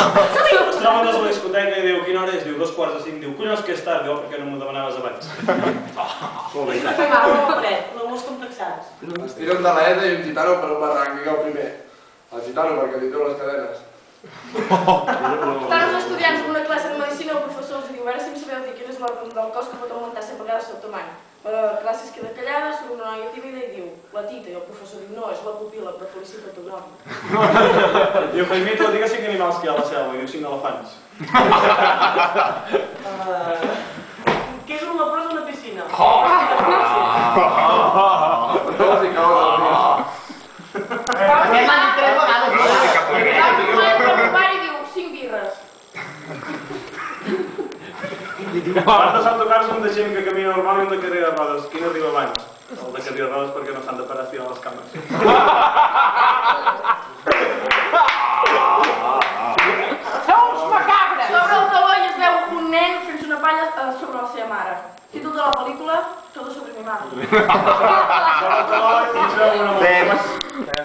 Es troben des de la discoteca i diu, quina hora és? Diu, 2:45. Diu, collons que és tard? Diu, per què no m'ho demanaves abans? Molt bé. Molt complexats. Es tira un de l'Eda i un gitano per un barranc, digue el primer. El gitano perquè li treu les cadenes. Estan els estudiants d'una classe de medicina, el professor els diu, a veure si em sabeu dir quin és l'òrgan del cos que pot augmentar 100 vegades el tamany. La classe es queda callada, surt una noia tímida i diu, la tita, i el professor diu, no, és la pupil·la, però felicita tothom. Diu, Jaimito, digues 5 animals que hi ha a la selva, i diu 5 elefants. Què és un leprós a una piscina? Van de autocars un de gent que camina normal i un de cadira de rodes. Quin arriba abans? El de cadira de rodes perquè no s'han de parar a estirar les cames. Sou uns macabres! Sobre el taló hi es veu un nen fent una palla sobre la seva mare. Títol de la pel·lícula, Todo sobre mi mare. Sobre el taló hi es veu una...